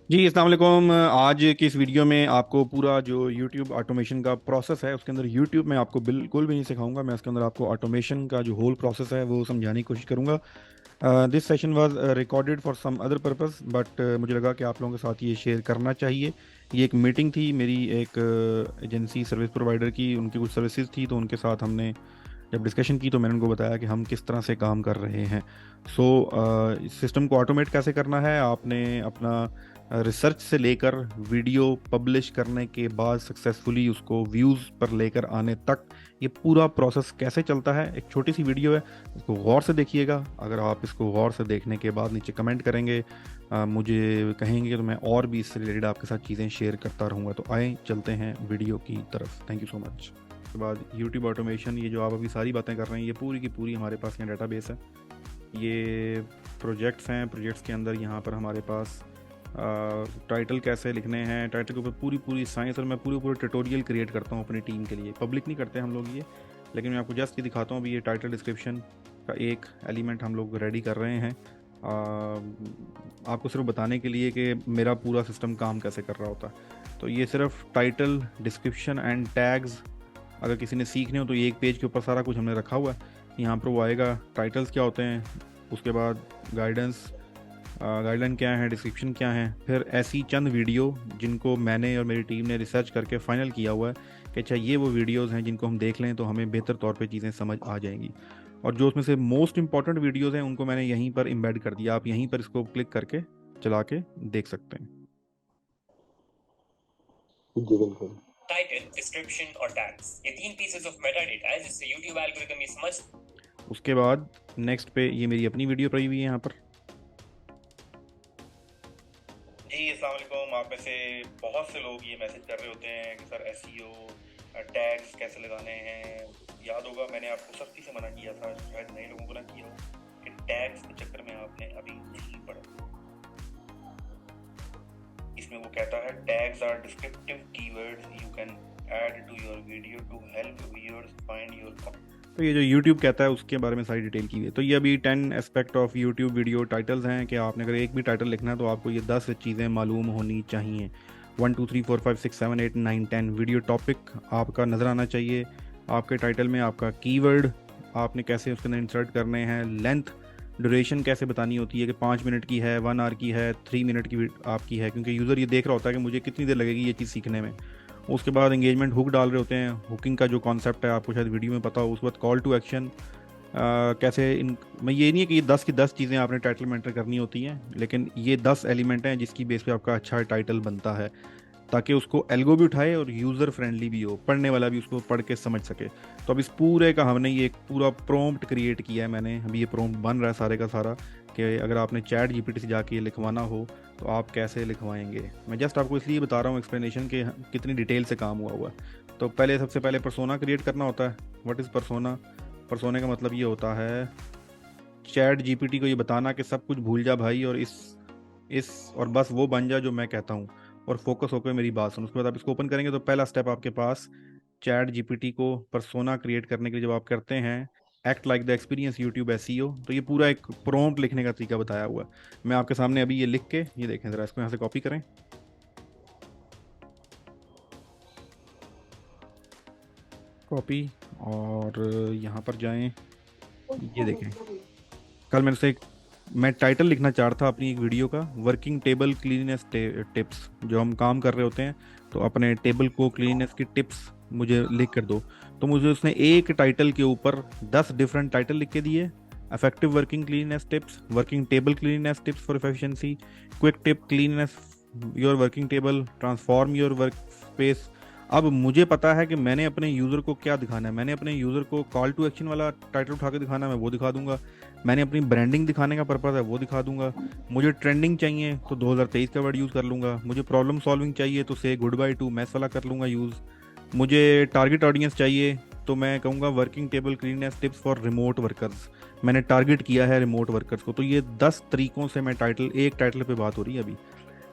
जी अस्सलाम वालेकुम। आज की इस वीडियो में आपको पूरा जो YouTube ऑटोमेशन का प्रोसेस है उसके अंदर YouTube में आपको बिल्कुल भी नहीं सिखाऊंगा। मैं उसके अंदर आपको ऑटोमेशन का जो होल प्रोसेस है वो समझाने की कोशिश करूंगा। This session was recorded for some other purpose, but मुझे लगा कि आप लोगों के साथ ये शेयर करना चाहिए। ये एक मीटिंग थी मेरी एक एजेंसी सर्विस प्रोवाइडर की, उनकी कुछ सर्विसेज थी, तो उनके साथ हमने जब डिस्कशन की तो मैंने उनको बताया कि हम किस तरह से काम कर रहे हैं। सो सिस्टम को ऑटोमेट कैसे करना है, आपने अपना रिसर्च से लेकर वीडियो पब्लिश करने के बाद सक्सेसफुली उसको व्यूज़ पर लेकर आने तक ये पूरा प्रोसेस कैसे चलता है। एक छोटी सी वीडियो है, इसको गौर से देखिएगा। अगर आप इसको गौर से देखने के बाद नीचे कमेंट करेंगे, मुझे कहेंगे, तो मैं और भी इससे रिलेटेड आपके साथ चीज़ें शेयर करता रहूँगा। तो आए चलते हैं वीडियो की तरफ। Thank you so much. उसके बाद यूट्यूब ऑटोमेशन, ये जो आप अभी सारी बातें कर रहे हैं, ये पूरी की पूरी हमारे पास यहाँ डाटाबेस है। ये प्रोजेक्ट्स हैं, प्रोजेक्ट्स के अंदर यहाँ पर हमारे पास टाइटल कैसे लिखने हैं, टाइटल के ऊपर पूरी पूरी साइंस, और मैं पूरे पूरे ट्यूटोरियल क्रिएट करता हूँ अपनी टीम के लिए। पब्लिक नहीं करते हम लोग ये, लेकिन मैं आपको जस्ट ये दिखाता हूँ। अभी ये टाइटल डिस्क्रिप्शन का एक एलिमेंट हम लोग रेडी कर रहे हैं, आपको सिर्फ बताने के लिए कि मेरा पूरा सिस्टम काम कैसे कर रहा होता है। तो ये सिर्फ टाइटल डिस्क्रिप्शन एंड टैग्स अगर किसी ने सीखने हो तो ये एक पेज के ऊपर सारा कुछ हमने रखा हुआ है। यहाँ पर वो आएगा, टाइटल्स क्या होते हैं, उसके बाद गाइडेंस, गाइडलाइन क्या है, डिस्क्रिप्शन क्या है, फिर ऐसी चंद वीडियो जिनको मैंने और मेरी टीम ने रिसर्च करके फाइनल किया हुआ है कि अच्छा ये वो वीडियोस हैं जिनको हम देख लें तो हमें बेहतर तौर पे चीज़ें समझ आ जाएंगी। और जो उसमें से मोस्ट इंपॉर्टेंट वीडियोस हैं उनको मैंने यहीं पर एम्बेड कर दिया। आप यहीं पर इसको क्लिक करके चला के देख सकते हैं। जी बिल्कुल। टाइटल, डिस्क्रिप्शन और टैग्स, ये तीन पीसेस ऑफ मेटा डेटा है जिससे यूट्यूब एल्गोरिथम ये समझ। उसके बाद नेक्स्ट पे ये मेरी अपनी वीडियो पड़ी हुई है यहाँ पर। जी अस्सलाम वालेकुम। आप में से बहुत से लोग ये मैसेज कर रहे होते हैं कि सर एसईओ टैग्स कैसे लगाने हैं। याद होगा मैंने आपको सख्ती से मना किया था, शायद नए लोगों को ना किया हो, कि टैग्स के चक्कर में आपने अभी नहीं पढ़ा। इसमें वो कहता है tags are descriptive keywords you can add to your video to help viewers find your. तो ये जो YouTube कहता है उसके बारे में सारी डिटेल की हुई है। तो ये अभी 10 aspect of YouTube video titles हैं कि आपने अगर एक भी टाइटल लिखना है तो आपको ये 10 चीज़ें मालूम होनी चाहिए। 1 2 3 4 5 6 7 8 9 10 वीडियो टॉपिक आपका नज़र आना चाहिए आपके टाइटल में। आपका कीवर्ड आपने कैसे उसके अंदर इंसर्ट करने हैं। लेंथ, ड्यूरेशन कैसे बतानी होती है कि 5 मिनट की है, 1 आवर की है, 3 मिनट की आपकी है, क्योंकि यूज़र ये देख रहा होता है कि मुझे कितनी देर लगेगी ये चीज़ सीखने में। उसके बाद एंगेजमेंट हुक डाल रहे होते हैं। हुकिंग का जो कॉन्सेप्ट है आपको शायद वीडियो में पता हो। उस वक्त कॉल टू एक्शन कैसे इन, मैं ये नहीं है कि ये 10 की 10 चीज़ें आपने टाइटल में एंटर करनी होती हैं, लेकिन ये 10 एलिमेंट हैं जिसकी बेस पे आपका अच्छा टाइटल बनता है, ताकि उसको एल्गो भी उठाए और यूज़र फ्रेंडली भी हो, पढ़ने वाला भी उसको पढ़ के समझ सके। तो अब इस पूरे का हमने ये एक पूरा प्रॉम्प्ट क्रिएट किया है मैंने। अभी ये प्रॉम्प्ट बन रहा है सारे का सारा, कि अगर आपने चैट जीपीटी से जाके ये लिखवाना हो तो आप कैसे लिखवाएंगे। मैं जस्ट आपको इसलिए बता रहा हूँ एक्सप्लेनेशन कि कितनी डिटेल से काम हुआ है। तो पहले सबसे पहले परसोना क्रिएट करना होता है। What is persona? परसोने का मतलब ये होता है चैट जीपीटी को ये बताना कि सब कुछ भूल जा भाई, और इस और बस वो बन जा जो मैं कहता हूँ, और फोकस होकर मेरी बात सुन। उसके बाद आप इसको ओपन करेंगे तो पहला स्टेप आपके पास चैट जीपीटी को परसोना क्रिएट करने के लिए जब आप करते हैं act like the experience YouTube SEO, तो ये पूरा एक प्रॉम्प्ट लिखने का तरीका बताया हुआ है। मैं आपके सामने अभी ये लिख के, ये देखें ज़रा, इसको यहाँ से कॉपी करें, कॉपी, और यहाँ पर जाएं। ये देखें, कल मैंने से मैं टाइटल लिखना चाह रहा था अपनी एक वीडियो का, वर्किंग टेबल क्लीननेस टिप्स। जो हम काम कर रहे होते हैं तो अपने टेबल को क्लीननेस की टिप्स मुझे लिख कर दो। तो मुझे उसने एक टाइटल के ऊपर 10 डिफरेंट टाइटल लिख के दिए। Effective working cleanliness tips, working table cleanliness tips for efficiency, quick tip cleanliness your working table, transform your work space. अब मुझे पता है कि मैंने अपने यूज़र को क्या दिखाना है। मैंने अपने यूज़र को कॉल टू एक्शन वाला टाइटल उठा के दिखाना है, मैं वो दिखा दूंगा। मैंने अपनी ब्रांडिंग दिखाने का पर्पज़ है, वो दिखा दूंगा। मुझे ट्रेंडिंग चाहिए तो 2023 का वर्ड यूज़ कर लूँगा। मुझे प्रॉब्लम सॉल्विंग चाहिए तो से गुड बाय टू मैस वाला कर लूँगा यूज़। मुझे टारगेट ऑडियंस चाहिए तो मैं कहूँगा working table cleanliness tips for remote workers. मैंने टारगेट किया है रिमोट वर्कर्स को। तो ये 10 तरीकों से मैं टाइटल, एक टाइटल पे बात हो रही है अभी,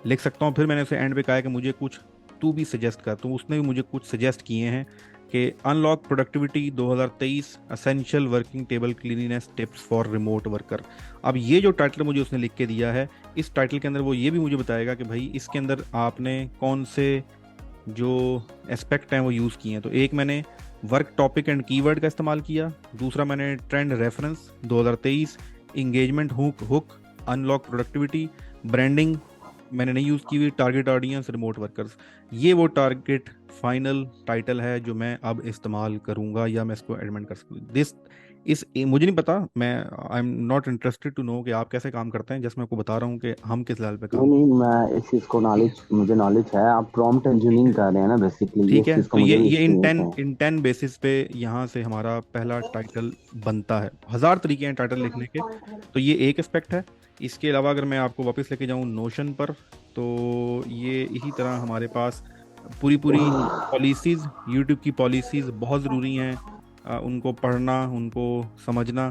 लिख सकता हूँ। फिर मैंने उसे एंड पे कहा है कि मुझे कुछ तू भी सजेस्ट कर, तो उसने भी मुझे कुछ सजेस्ट किए हैं कि unlock productivity 2023 essential working table cleanliness tips for remote worker. अब ये जो टाइटल मुझे उसने लिख के दिया है, इस टाइटल के अंदर वो ये भी मुझे बताएगा कि भाई इसके अंदर आपने कौन से जो एस्पेक्ट हैं वो यूज़ किए हैं। तो एक मैंने वर्क टॉपिक एंड कीवर्ड का इस्तेमाल किया, दूसरा मैंने trend reference 2023, engagement hook, unlock productivity, branding मैंने नहीं यूज़ की हुई, टारगेट ऑडियंस, रिमोट वर्कर्स। ये वो टारगेट फाइनल टाइटल है जो मैं अब इस्तेमाल करूंगा या मैं इसको एडमेंट कर सकूँ। मुझे नहीं पता, मैं I am not interested to know कि आप कैसे काम करते हैं, जैसे मैं आपको बता रहा हूँ कि हम किस लेवल पे नहीं काम। नहीं, मैं इस चीज को मुझे नॉलेज है। आप प्रॉम्प्ट ठीक इंजीनियरिंग है, कर रहे हैं ना बेसिकली, ठीक इस है। चीज का तो ये मुझे भी ये एक्सपीरियंस है। इन 10 बेसिस पे यहाँ से हमारा पहला टाइटल बनता है। हजार तरीके हैं टाइटल लिखने के, तो ये एक एस्पेक्ट है। इसके अलावा अगर मैं आपको वापस लेके जाऊँ नोशन पर, तो ये इसी तरह हमारे पास पूरी पूरी पॉलिसीज़, यूट्यूब की पॉलिसीज़ बहुत ज़रूरी हैं। उनको पढ़ना, उनको समझना।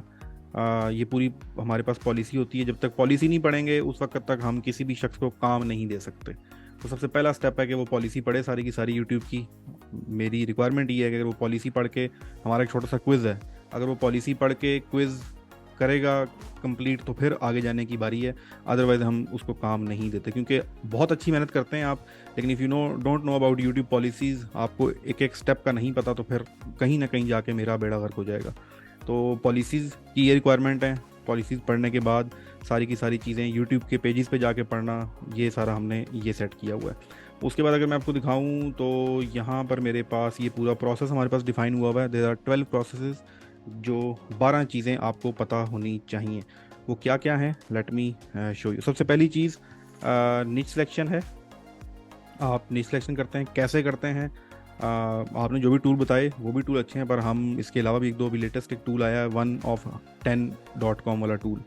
ये पूरी हमारे पास पॉलिसी होती है। जब तक पॉलिसी नहीं पढ़ेंगे उस वक्त तक हम किसी भी शख्स को काम नहीं दे सकते। तो सबसे पहला स्टेप है कि वो पॉलिसी पढ़े सारी की सारी यूट्यूब की। मेरी रिक्वायरमेंट ये है कि अगर वो पॉलिसी पढ़ के, हमारा एक छोटा सा क्विज़ है, अगर वो पॉलिसी पढ़ के क्विज़ करेगा कंप्लीट तो फिर आगे जाने की बारी है। अदरवाइज हम उसको काम नहीं देते, क्योंकि बहुत अच्छी मेहनत करते हैं आप, लेकिन if you don't know about YouTube policies, आपको एक एक स्टेप का नहीं पता, तो फिर कहीं ना कहीं जाके मेरा बेड़ा गर्क हो जाएगा। तो पॉलिसीज़ की ये रिक्वायरमेंट है। पॉलिसीज़ पढ़ने के बाद सारी की सारी चीज़ें यूट्यूब के पेजेस पे जाके पढ़ना, ये सारा हमने ये सेट किया हुआ है। उसके बाद अगर मैं आपको दिखाऊं तो यहाँ पर मेरे पास ये पूरा प्रोसेस हमारे पास डिफाइन हुआ है। देयर आर 12 प्रोसेसेस, जो 12 चीज़ें आपको पता होनी चाहिए। वो क्या क्या हैं, लेट मी शो यू। सबसे पहली चीज़ निच सिलेक्शन है। आप निच सिलेक्शन करते हैं, कैसे करते हैं? आपने जो भी टूल बताए वो भी टूल अच्छे हैं, पर हम इसके अलावा भी एक दो अभी लेटेस्ट एक टूल आया है, 1of10.com वाला टूल,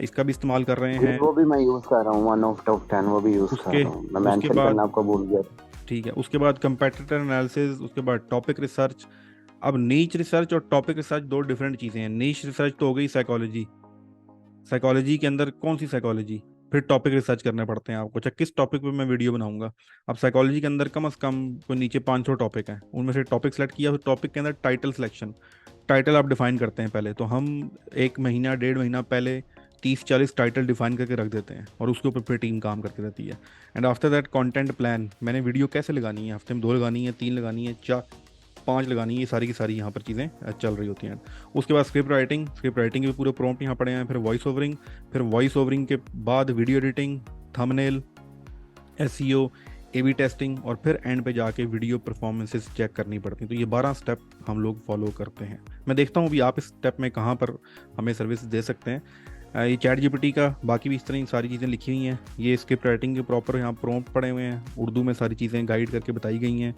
इसका भी इस्तेमाल कर रहे हैं। वो भी मैं यूज कर रहा हूँ, 1 of 10 वो भी यूज कर रहा हूँ मैं, मेंशन करना आपको भूल गया। ठीक है। उसके बाद कंपेटिटर एनालिसिस, उसके बाद टॉपिक रिसर्च। अब नीच रिसर्च और टॉपिक रिसर्च दो डिफरेंट चीज़ें हैं। नीच रिसर्च तो हो गई साइकोलॉजी, साइकोलॉजी के अंदर कौन सी साइकोलॉजी, फिर टॉपिक रिसर्च करने पड़ते हैं आपको, अच्छा किस टॉपिक पे मैं वीडियो बनाऊंगा। अब साइकोलॉजी के अंदर कम से कम कोई नीचे 500 टॉपिक हैं, उनमें से टॉपिक सेलेक्ट किया, फिर टॉपिक के अंदर टाइटल सिलेक्शन, टाइटल आप डिफाइन करते हैं पहले। तो हम एक महीना 1.5 महीना पहले 30-40 टाइटल डिफाइन करके रख देते हैं, और उसके ऊपर फिर टीम काम करती रहती है। And after that content plan, मैंने वीडियो कैसे लगानी है, हफ्ते में 2 लगानी है, 3 लगानी है, 4-5 लगानी है, ये सारी की सारी यहाँ पर चीज़ें चल रही होती हैं। उसके बाद स्क्रिप्ट राइटिंग, स्क्रिप्ट राइटिंग के पूरे प्रॉम्प्ट यहाँ पड़े हैं। फिर वॉइस ओवरिंग, फिर वॉइस ओवरिंग के बाद video editing, thumbnail, SEO, AB testing, और फिर एंड पे जाके वीडियो परफॉर्मेंसेस चेक करनी पड़ती हैं। तो ये 12 स्टेप हम लोग फॉलो करते हैं। मैं देखता हूँ अभी आप इस स्टेप में कहाँ पर हमें सर्विस दे सकते हैं। ये चैट जीपीटी का बाकी भी इस तरह की सारी चीज़ें लिखी हुई हैं। ये स्क्रिप्ट राइटिंग के प्रॉपर यहाँ प्रॉम्प्ट पड़े हुए हैं, उर्दू में सारी चीज़ें गाइड करके बताई गई हैं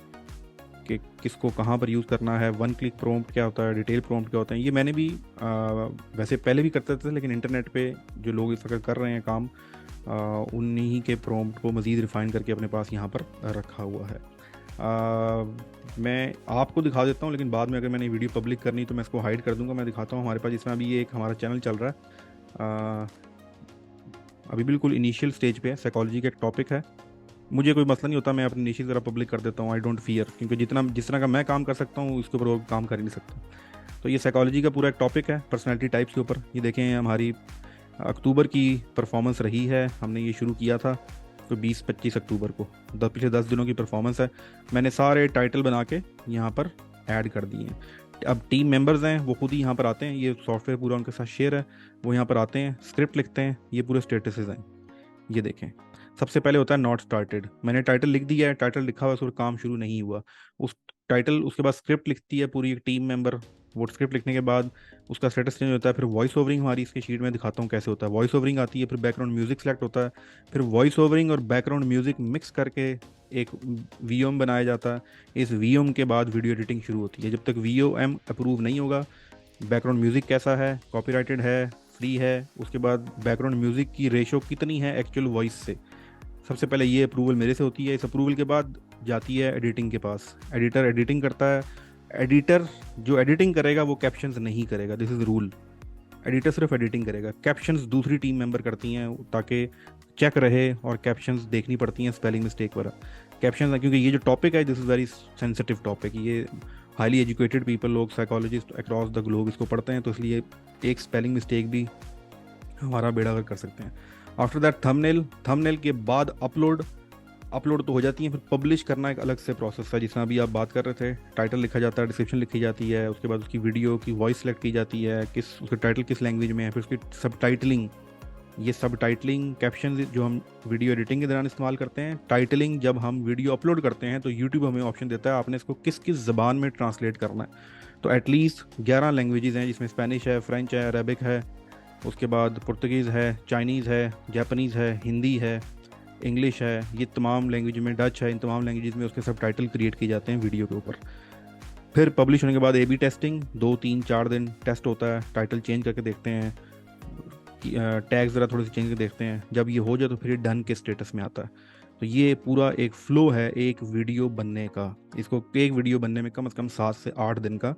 कि किसको कहाँ पर यूज़ करना है। 1 क्लिक प्रॉम्प्ट क्या होता है, डिटेल प्रॉम्प्ट क्या होता है। ये मैंने भी वैसे पहले भी करते थे, लेकिन इंटरनेट पे जो लोग इस वक्त कर रहे हैं काम, उन्हीं के प्रॉम्प्ट को मज़ीद रिफ़ाइन करके अपने पास यहाँ पर रखा हुआ है। मैं आपको दिखा देता हूँ, लेकिन बाद में अगर मैंने वीडियो पब्लिक करनी तो मैं इसको हाइड कर दूँगा। मैं दिखाता हूँ हमारे पास, जिसमें अभी ये एक हमारा चैनल चल रहा है, अभी बिल्कुल इनिशियल स्टेज पे है। साइकोलॉजी का एक टॉपिक है, मुझे कोई मसला नहीं होता, मैं अपनी निशी ज़रा पब्लिक कर देता हूँ, आई डोंट फियर, क्योंकि जिस तरह का मैं काम कर सकता हूँ उसके ऊपर वो काम कर ही नहीं सकता। तो ये साइकोलॉजी का पूरा एक टॉपिक है, पर्सनैलिटी टाइप्स के ऊपर। ये देखें हमारी अक्टूबर की परफॉर्मेंस रही है, हमने ये शुरू किया था तो 20-25 अक्टूबर को, पिछले 10 दिनों की परफॉर्मेंस है। मैंने सारे टाइटल बना के यहाँ पर ऐड कर दिए हैं। अब टीम मेंबर्स हैं वो खुद ही यहाँ पर आते हैं, ये सॉफ्टवेयर पूरा उनके साथ शेयर है, वो यहाँ पर आते हैं, स्क्रिप्ट लिखते हैं, ये पूरे स्टेटसेस हैं। ये देखें, सबसे पहले होता है नॉट स्टार्टेड, मैंने टाइटल लिख दिया है, टाइटल लिखा हुआ है, उसका काम शुरू नहीं हुआ। उस टाइटल, उसके बाद स्क्रिप्ट लिखती है पूरी एक टीम मेंबर, वो स्क्रिप्ट लिखने के बाद उसका स्टेटस चेंज होता है। फिर वॉइस ओवरिंग, हमारी इसके शीट में दिखाता हूँ कैसे होता है। वॉइस ओवरिंग आती है, फिर बैकग्राउंड म्यूजिक सेलेक्ट होता है, फिर वॉइस ओवरिंग और बैकग्राउंड म्यूजिक मिक्स करके एक वीओएम बनाया जाता है। इस वीओएम के बाद वीडियो एडिटिंग शुरू होती है। जब तक वीओएम अप्रूव नहीं होगा, बैकग्राउंड म्यूजिक कैसा है, कॉपीराइटेड है, फ्री है, उसके बाद बैकग्राउंड म्यूजिक की रेशो कितनी है एक्चुअल वॉइस से, सबसे पहले ये अप्रूवल मेरे से होती है। इस अप्रूवल के बाद जाती है एडिटिंग के पास, एडिटर एडिटिंग करता है। एडिटर जो एडिटिंग करेगा वो कैप्शंस नहीं करेगा, दिस इज़ रूल। एडिटर सिर्फ एडिटिंग करेगा, कैप्शंस दूसरी टीम मेंबर करती हैं ताकि चेक रहे, और कैप्शंस देखनी पड़ती हैं स्पेलिंग मिस्टेक वगैरह कैप्शंस, क्योंकि ये जो टॉपिक है this is very sensitive topic, ये हाईली एजुकेटेड पीपल, लोग साइकोलॉजिस्ट अक्रॉस द ग्लोब इसको पढ़ते हैं, तो इसलिए एक स्पेलिंग मिस्टेक भी हमारा बेड़ा गर्क कर सकते हैं। आफ्टर दैट थंबनेल, थंबनेल के बाद अपलोड, अपलोड तो हो जाती है, फिर पब्लिश करना एक अलग से प्रोसेस है, जिसमें अभी आप बात कर रहे थे। टाइटल लिखा जाता है, डिस्क्रिप्शन लिखी जाती है, उसके बाद उसकी वीडियो की वॉइस सेलेक्ट की जाती है, किस उसका टाइटल किस लैंग्वेज में है, फिर उसकी सब टाइटलिंग, ये सब टाइटलिंग कैप्शन जो हम वीडियो एडिटिंग के दौरान इस्तेमाल करते हैं। टाइटलिंग जब हम वीडियो अपलोड करते हैं तो यूट्यूब हमें ऑप्शन देता है आपने इसको किस किस ज़बान में ट्रांसलेट करना है। तो एटलीस्ट 11 लैंग्वेजेस हैं, जिसमें स्पेनिश है, फ्रेंच है, अरेबिक है, उसके बाद पुर्तगीज़ है, चाइनीज़ है, जापानीज़ है, हिंदी है, इंग्लिश है, ये तमाम लैंग्वेज में, डच है, इन तमाम लैंग्वेज में उसके सब टाइटल क्रिएट किए जाते हैं वीडियो के ऊपर। फिर पब्लिश होने के बाद A/B टेस्टिंग, 2 3 4 दिन टेस्ट होता है, टाइटल चेंज करके देखते हैं, टैग ज़रा थोड़े से चेंज करके देखते हैं। जब ये हो जाए तो फिर डन के स्टेटस में आता है। तो ये पूरा एक फ़्लो है एक वीडियो बनने का। इसको एक वीडियो बनने में कम से कम 7 से 8 दिन का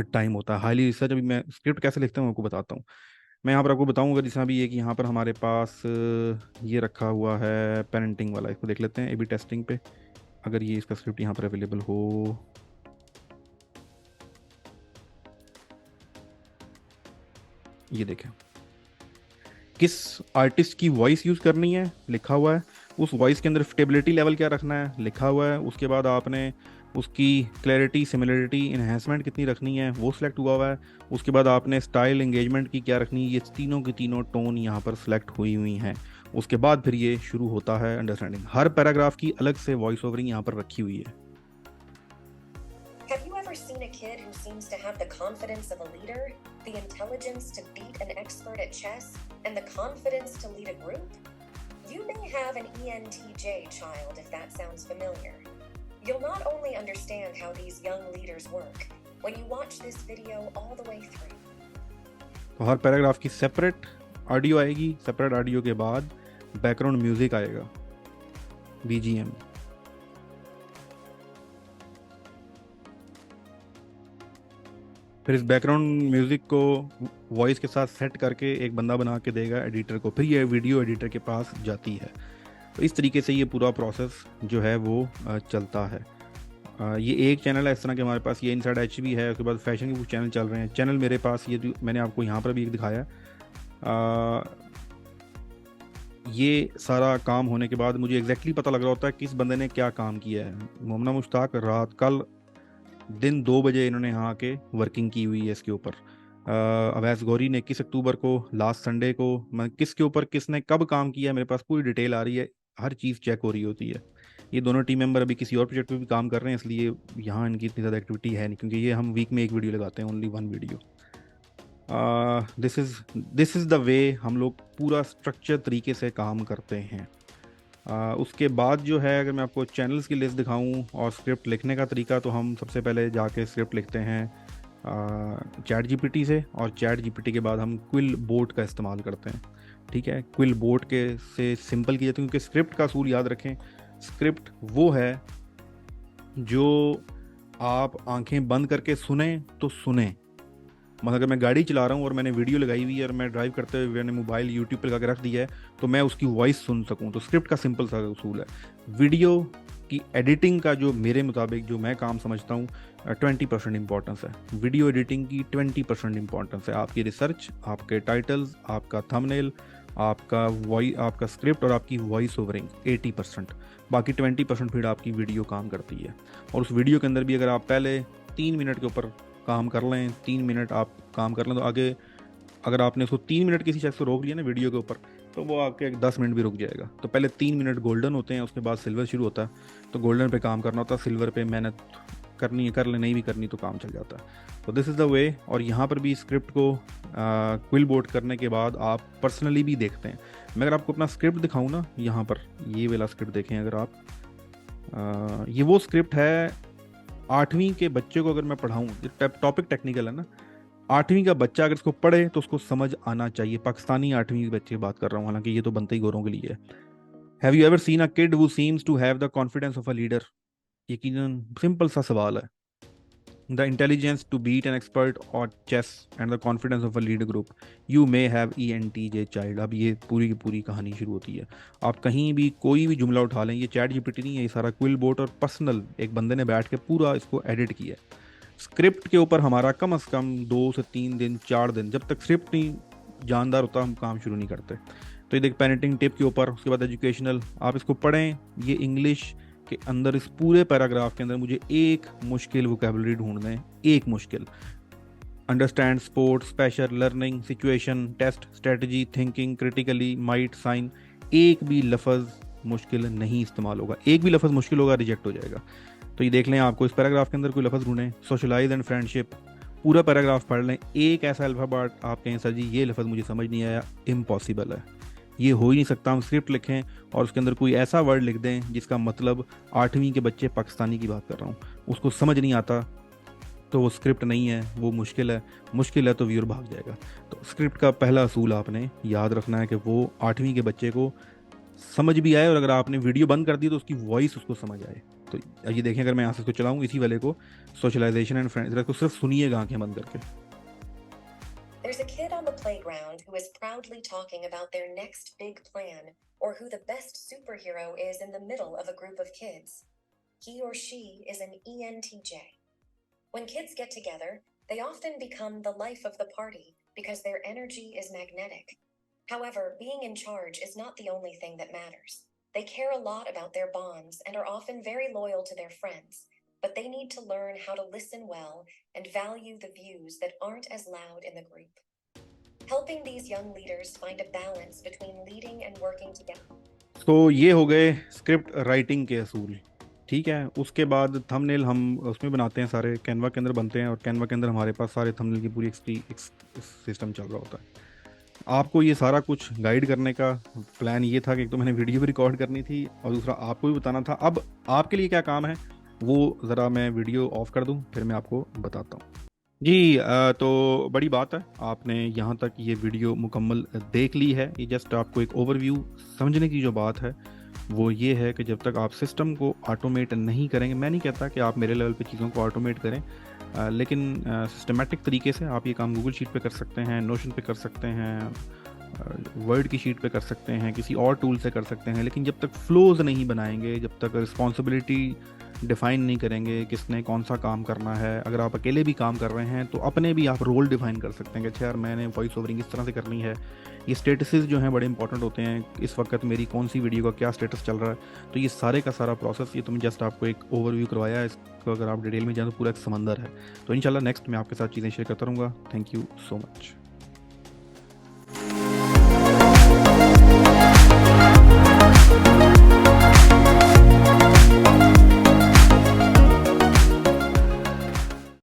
टाइम होता है। Highly research. अभी मैं स्क्रिप्ट कैसे लिखता हूँ आपको बताता हूँ। मैं यहाँ पर आपको बताऊँगा, जैसा भी ये कि यहाँ पर हमारे पास ये रखा हुआ है पेरेंटिंग वाला, इसको देख लेते हैं A/B टेस्टिंग पे, अगर ये इसका स्क्रिप्ट यहाँ पर अवेलेबल हो। ये देखें, किस आर्टिस्ट की वॉइस यूज़ करनी है लिखा हुआ है, उस वॉइस के अंदर फिटेबिलिटी लेवल क्या रखना है लिखा हुआ है, उसके बाद आपने उसकी क्लैरिटी, सिमिलरिटी, इन्हेंसमेंट कितनी रखनी है वो सिलेक्ट हुआ है, उसके बाद आपने स्टाइल, एंगेजमेंट की क्या रखनी है, ये तीनों की तीनों टोन यहाँ पर सिलेक्ट हुई हुई हैं। उसके बाद फिर ये शुरू होता है अंडरस्टैंडिंग। हर पैराग्राफ की अलग से वॉइस ओवरिंग यहाँ पर रखी हुई है। Have you ever seen a kid who seems to have the confidence of a leader, the intelligence to beat an expert at chess, and the confidence to lead a group? You may have an ENTJ child if that sounds familiar. You'll not only understand how these young leaders work when you watch this video all the way through. तो हर paragraph की separate audio आएगी, separate audio के बाद background music आएगा, BGM। फिर इस background music को voice के साथ सेट करके एक बंदा बना के देगा एडिटर को, फिर ये वीडियो एडिटर के पास जाती है। तो इस तरीके से ये पूरा प्रोसेस जो है वो चलता है। ये एक चैनल है इस तरह के हमारे पास, ये इनसाइड एच भी है, उसके बाद फैशन के कुछ चैनल चल रहे हैं। चैनल मेरे पास ये जो मैंने आपको यहाँ पर भी एक दिखाया, ये सारा काम होने के बाद मुझे एग्जैक्टली पता लग रहा होता है किस बंदे ने क्या काम किया है। मोमना मुश्ताक रात कल दिन 2 बजे इन्होंने यहाँ आके वर्किंग की हुई है इसके ऊपर। अवैस गौरी ने 21 अक्टूबर को, लास्ट संडे को, मैं किसके ऊपर किसने कब काम किया मेरे पास पूरी डिटेल आ रही है, हर चीज़ चेक हो रही होती है। ये दोनों टीम मेंबर अभी किसी और प्रोजेक्ट पे भी काम कर रहे हैं, इसलिए यहाँ इनकी इतनी ज़्यादा एक्टिविटी है नहीं, क्योंकि ये हम वीक में एक वीडियो लगाते हैं, only 1 video. This is the way हम लोग पूरा स्ट्रक्चर तरीके से काम करते हैं। उसके बाद जो है, अगर मैं आपको चैनल्स की लिस्ट दिखाऊं और स्क्रिप्ट लिखने का तरीका, तो हम सबसे पहले जाके स्क्रिप्ट लिखते हैं चैट GPT से, और चैट GPT के बाद हम क्विल बोट का इस्तेमाल करते हैं। ठीक है, क्विल बोट के से सिंपल की जाती है, क्योंकि स्क्रिप्ट का असूल याद रखें, स्क्रिप्ट वो है जो आप आंखें बंद करके सुने तो सुने। मतलब अगर मैं गाड़ी चला रहा हूँ और मैंने वीडियो लगाई हुई है और मैं ड्राइव करते हुए मैंने मोबाइल यूट्यूब पर लगा के रख दिया है, तो मैं उसकी वॉइस सुन सकूँ। तो स्क्रिप्ट का सिंपल सा उसूल है। वीडियो की एडिटिंग का जो मेरे मुताबिक जो मैं काम समझता हूँ, 20% इंपॉर्टेंस है। वीडियो एडिटिंग की 20% इंपॉर्टेंस है। आपकी रिसर्च, आपके टाइटल्स, आपका थंबनेल, आपका स्क्रिप्ट और आपकी वॉइस ओवरिंग 80%। बाकी 20% फिर आपकी वीडियो काम करती है। और उस वीडियो के अंदर भी अगर आप पहले 3 मिनट के ऊपर काम कर लें, 3 मिनट आप काम कर लें, तो आगे अगर आपने उसको 3 मिनट किसी चीज़ से रोक लिया ना वीडियो के ऊपर, तो वो आपके 10 मिनट भी रुक जाएगा। तो पहले 3 मिनट गोल्डन होते हैं, उसके बाद सिल्वर शुरू होता है। तो गोल्डन पे काम करना होता है, सिल्वर पे मेहनत करनी है, कर ले, नहीं भी करनी तो काम चल जाता है। तो दिस इज़ द वे। और यहाँ पर भी स्क्रिप्ट को क्विल बोर्ड करने के बाद आप पर्सनली भी देखते हैं। मैं अगर आपको अपना स्क्रिप्ट दिखाऊँ ना, यहाँ पर ये वाला स्क्रिप्ट देखें अगर आप, ये वो स्क्रिप्ट है 8वीं के बच्चे को अगर मैं पढ़ाऊँ, टॉपिक टेक्निकल है ना, 8वीं का बच्चा अगर इसको पढ़े तो उसको समझ आना चाहिए। पाकिस्तानी 8वीं के बच्चे की बात कर रहा हूँ, हालांकि ये तो बनते ही गोरों के लिए है। Have you ever seen a kid who seems to have the confidence of a leader? यकीनन सिंपल सा सवाल है। The intelligence to beat an expert और chess and the confidence of a lead group, you may have ENTJ child. अब ये पूरी की पूरी कहानी शुरू होती है। आप कहीं भी कोई भी जुमला उठा लें, ये चैट GPT नहीं है, ये सारा क्विल बोट और पर्सनल एक बंदे ने बैठ के पूरा इसको एडिट किया है। स्क्रिप्ट के ऊपर हमारा कम से कम 2 से 3 दिन 4 दिन, जब तक स्क्रिप्ट नहीं जानदार होता हम काम शुरू नहीं करते। तो ये देख पेरेंटिंग टिप के ऊपर, उसके बाद एजुकेशनल, आप इसको पढ़ें। ये इंग्लिश के अंदर इस पूरे पैराग्राफ के अंदर मुझे एक मुश्किल वोकेबलरी ढूंढना है, एक मुश्किल। Understand, sport, special, learning, situation, test, strategy, thinking, critically, might, sign, एक भी लफ्ज़ मुश्किल नहीं इस्तेमाल होगा। एक भी लफ्ज़ मुश्किल होगा रिजेक्ट हो जाएगा। तो ये देख लें, आपको इस पैराग्राफ के अंदर कोई लफ्ज़ ढूंढें। सोशलाइज एंड फ्रेंडशिप, पूरा पैराग्राफ पढ़ लें। एक ऐसा अल्फ़ाबेट आप कहें सर जी ये लफ्ज़ मुझे समझ नहीं आया, इम्पॉसिबल है, ये हो ही नहीं सकता। हम स्क्रिप्ट लिखें और उसके अंदर कोई ऐसा वर्ड लिख दें जिसका मतलब 8वीं के बच्चे, पाकिस्तानी की बात कर रहा हूँ, उसको समझ नहीं आता, तो वो स्क्रिप्ट नहीं है, वो मुश्किल है। मुश्किल है तो व्यूअर भाग जाएगा। तो स्क्रिप्ट का पहला असूल आपने याद रखना है कि वो 8वीं के बच्चे को समझ भी आए, और अगर आपने वीडियो बंद कर दी तो उसकी वॉइस उसको समझ आए। तो ये देखें, अगर मैं यहाँ से इसको चलाऊँ इसी वाले को, सोशलाइजेशन एंड फ्रेंड्स को सिर्फ सुनिएगा आंखें बंद करके। There's a kid on the playground who is proudly talking about their next big plan, or who the best superhero is in the middle of a group of kids. He or she is an ENTJ. When kids get together, they often become the life of the party because their energy is magnetic. However, being in charge is not the only thing that matters. They care a lot about their bonds and are often very loyal to their friends, but they need to learn how to listen well and value the views that aren't as loud in the group. Helping these young leaders find a balance between leading and working together. तो ये हो गए script writing के असूल, ठीक है। उसके बाद थंबनेल हम उसमें बनाते हैं, सारे कैनवा के अंदर बनते हैं, और कैनवा के अंदर हमारे पास सारे थंबनेल की पूरी सिस्टम चल रहा होता है। आपको ये सारा कुछ गाइड करने का प्लान ये था कि एक तो मैंने वीडियो भी रिकॉर्ड करनी थी, और दूसरा आपको भी बताना था। अब आपके लिए क्या काम है वो ज़रा मैं वीडियो ऑफ कर दूं, फिर मैं आपको बताता हूँ जी। तो बड़ी बात है, आपने यहाँ तक ये वीडियो मुकम्मल देख ली है। ये जस्ट आपको एक ओवरव्यू समझने की जो बात है वो ये है कि जब तक आप सिस्टम को ऑटोमेट नहीं करेंगे, मैं नहीं कहता कि आप मेरे लेवल पे चीज़ों को ऑटोमेट करें, लेकिन सिस्टमेटिक तरीके से आप ये काम गूगल शीट पे कर सकते हैं, नोशन पे कर सकते हैं, वर्ड की शीट पे कर सकते हैं, किसी और टूल से कर सकते हैं। लेकिन जब तक फ्लोज नहीं बनाएंगे, जब तक रिस्पॉन्सिबिलिटी डिफ़ाइन नहीं करेंगे किसने कौन सा काम करना है, अगर आप अकेले भी काम कर रहे हैं तो अपने भी आप रोल डिफ़ाइन कर सकते हैं कि अच्छा यार मैंने वॉइस ओवरिंग इस तरह से करनी है। ये स्टेटसेस जो हैं बड़े इंपॉर्टेंट होते हैं, इस वक्त मेरी कौन सी वीडियो का क्या स्टेटस चल रहा है। तो ये सारे का सारा प्रोसेस, ये तो मैं जस्ट आपको एक ओवरव्यू करवाया है। इसको अगर आप डिटेल में जाएँ तो पूरा एक समंदर है। तो इंशाल्लाह नेक्स्ट मैं आपके साथ चीज़ें शेयर करता रहूँगा। Thank you so much.